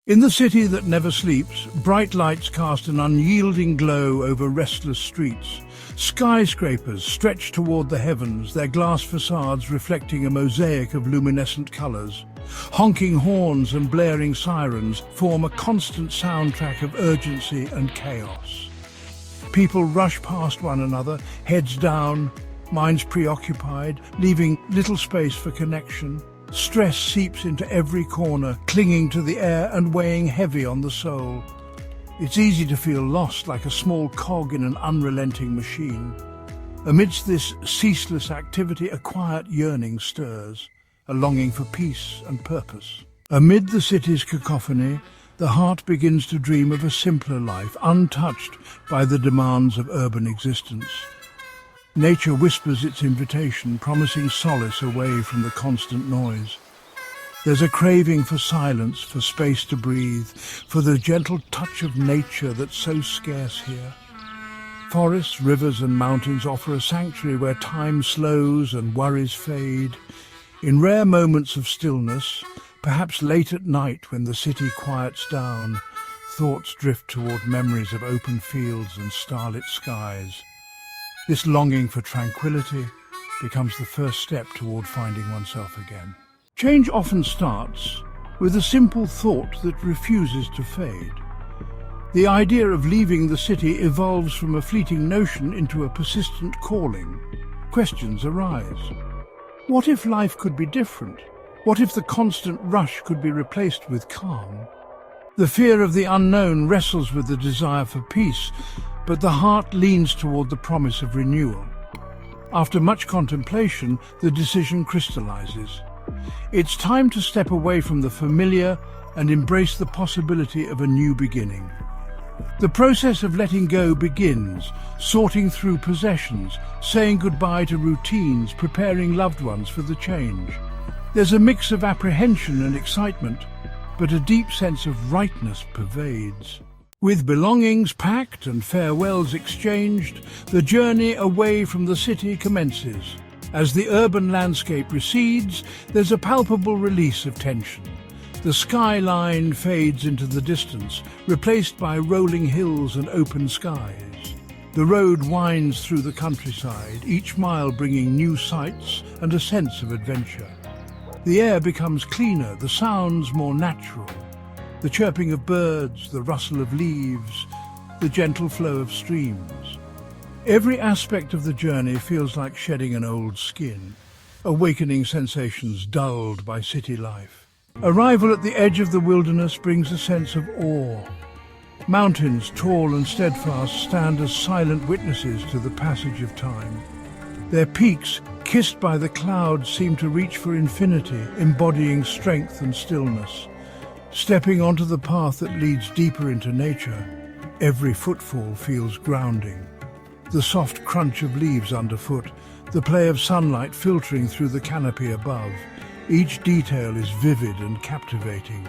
In the city that never sleeps, bright lights cast an unyielding glow over restless streets. Skyscrapers stretch toward the heavens, their glass facades reflecting a mosaic of luminescent colors. Honking horns and blaring sirens form a constant soundtrack of urgency and chaos. People rush past one another, heads down, minds preoccupied, leaving little space for connection. Stress seeps into every corner, clinging to the air and weighing heavy on the soul. It's easy to feel lost, like a small cog in an unrelenting machine. Amidst this ceaseless activity, a quiet yearning stirs, a longing for peace and purpose. Amid the city's cacophony, the heart begins to dream of a simpler life, untouched by the demands of urban existence. Nature whispers its invitation, promising solace away from the constant noise. There's a craving for silence, for space to breathe, for the gentle touch of nature that's so scarce here. Forests, rivers and mountains offer a sanctuary where time slows and worries fade. In rare moments of stillness, perhaps late at night when the city quiets down, thoughts drift toward memories of open fields and starlit skies. This longing for tranquility becomes the first step toward finding oneself again. Change often starts with a simple thought that refuses to fade. The idea of leaving the city evolves from a fleeting notion into a persistent calling. Questions arise. What if life could be different? What if the constant rush could be replaced with calm? The fear of the unknown wrestles with the desire for peace, but the heart leans toward the promise of renewal. After much contemplation, the decision crystallizes. It's time to step away from the familiar and embrace the possibility of a new beginning. The process of letting go begins, sorting through possessions, saying goodbye to routines, preparing loved ones for the change. There's a mix of apprehension and excitement, but a deep sense of rightness pervades. With belongings packed and farewells exchanged, the journey away from the city commences. As the urban landscape recedes, there's a palpable release of tension. The skyline fades into the distance, replaced by rolling hills and open skies. The road winds through the countryside, each mile bringing new sights and a sense of adventure. The air becomes cleaner, the sounds more natural. The chirping of birds, the rustle of leaves, the gentle flow of streams. Every aspect of the journey feels like shedding an old skin, awakening sensations dulled by city life. Arrival at the edge of the wilderness brings a sense of awe. Mountains, tall and steadfast, stand as silent witnesses to the passage of time. Their peaks, kissed by the clouds, seem to reach for infinity, embodying strength and stillness. Stepping onto the path that leads deeper into nature, every footfall feels grounding. The soft crunch of leaves underfoot, the play of sunlight filtering through the canopy above. Each detail is vivid and captivating.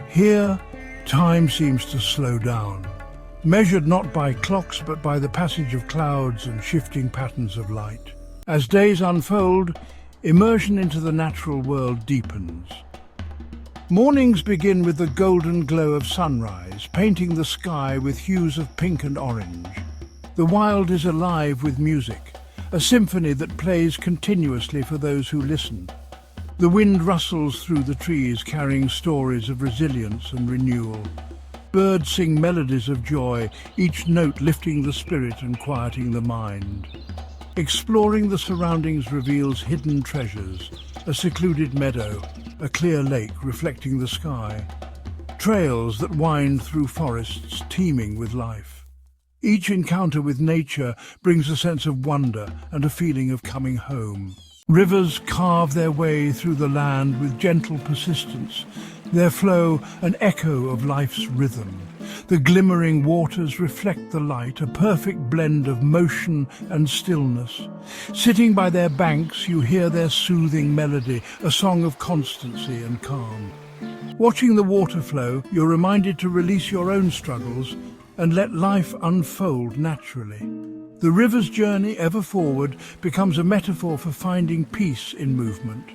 Here, time seems to slow down, measured not by clocks but by the passage of clouds and shifting patterns of light. As days unfold, immersion into the natural world deepens. Mornings begin with the golden glow of sunrise, painting the sky with hues of pink and orange. The wild is alive with music, a symphony that plays continuously for those who listen. The wind rustles through the trees, carrying stories of resilience and renewal. Birds sing melodies of joy, each note lifting the spirit and quieting the mind. Exploring the surroundings reveals hidden treasures, a secluded meadow, a clear lake reflecting the sky, trails that wind through forests teeming with life. Each encounter with nature brings a sense of wonder and a feeling of coming home. Rivers carve their way through the land with gentle persistence, their flow an echo of life's rhythm. The glimmering waters reflect the light, a perfect blend of motion and stillness. Sitting by their banks, you hear their soothing melody, a song of constancy and calm. Watching the water flow, you're reminded to release your own struggles and let life unfold naturally. The river's journey, ever forward, becomes a metaphor for finding peace in movement.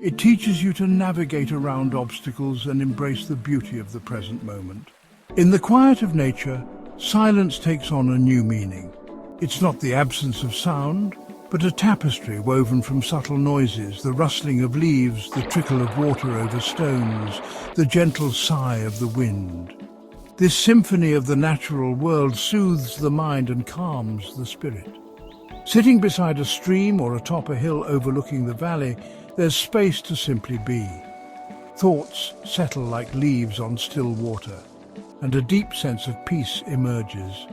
It teaches you to navigate around obstacles and embrace the beauty of the present moment. In the quiet of nature, silence takes on a new meaning. It's not the absence of sound, but a tapestry woven from subtle noises, the rustling of leaves, the trickle of water over stones, the gentle sigh of the wind. This symphony of the natural world soothes the mind and calms the spirit. Sitting beside a stream or atop a hill overlooking the valley, there's space to simply be. Thoughts settle like leaves on still water, and a deep sense of peace emerges.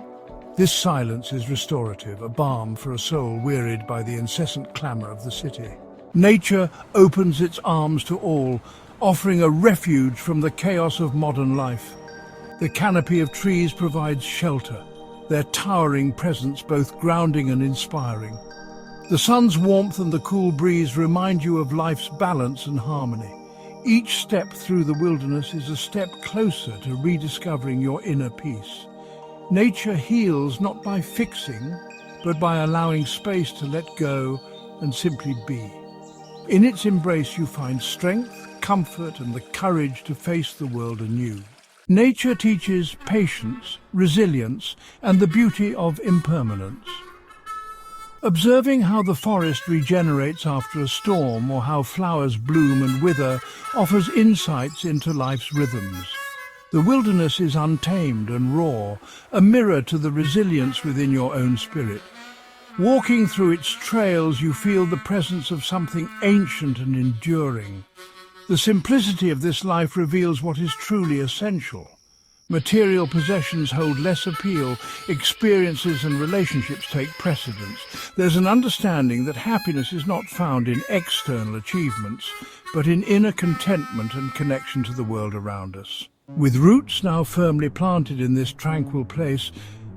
This silence is restorative, a balm for a soul wearied by the incessant clamour of the city. Nature opens its arms to all, offering a refuge from the chaos of modern life. The canopy of trees provides shelter, their towering presence both grounding and inspiring. The sun's warmth and the cool breeze remind you of life's balance and harmony. Each step through the wilderness is a step closer to rediscovering your inner peace. Nature heals not by fixing, but by allowing space to let go and simply be. In its embrace you find strength, comfort, and the courage to face the world anew. Nature teaches patience, resilience, and the beauty of impermanence. Observing how the forest regenerates after a storm or how flowers bloom and wither offers insights into life's rhythms. The wilderness is untamed and raw, a mirror to the resilience within your own spirit. Walking through its trails, you feel the presence of something ancient and enduring. The simplicity of this life reveals what is truly essential. Material possessions hold less appeal, experiences and relationships take precedence. There's an understanding that happiness is not found in external achievements, but in inner contentment and connection to the world around us. With roots now firmly planted in this tranquil place,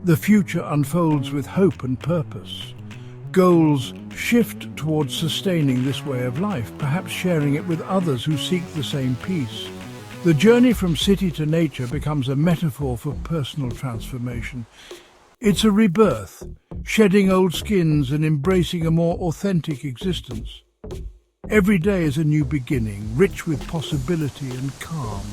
the future unfolds with hope and purpose. Goals shift towards sustaining this way of life, perhaps sharing it with others who seek the same peace. The journey from city to nature becomes a metaphor for personal transformation. It's a rebirth, shedding old skins and embracing a more authentic existence. Every day is a new beginning, rich with possibility and calm.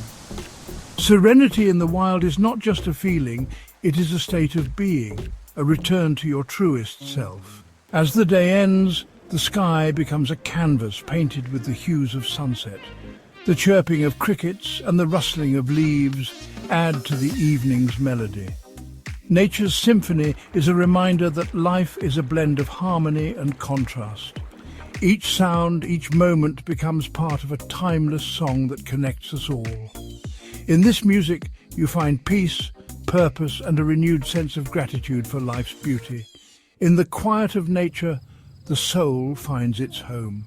Serenity in the wild is not just a feeling, it is a state of being, a return to your truest self. As the day ends, the sky becomes a canvas painted with the hues of sunset. The chirping of crickets and the rustling of leaves add to the evening's melody. Nature's symphony is a reminder that life is a blend of harmony and contrast. Each sound, each moment becomes part of a timeless song that connects us all. In this music, you find peace, purpose, and a renewed sense of gratitude for life's beauty. In the quiet of nature, the soul finds its home.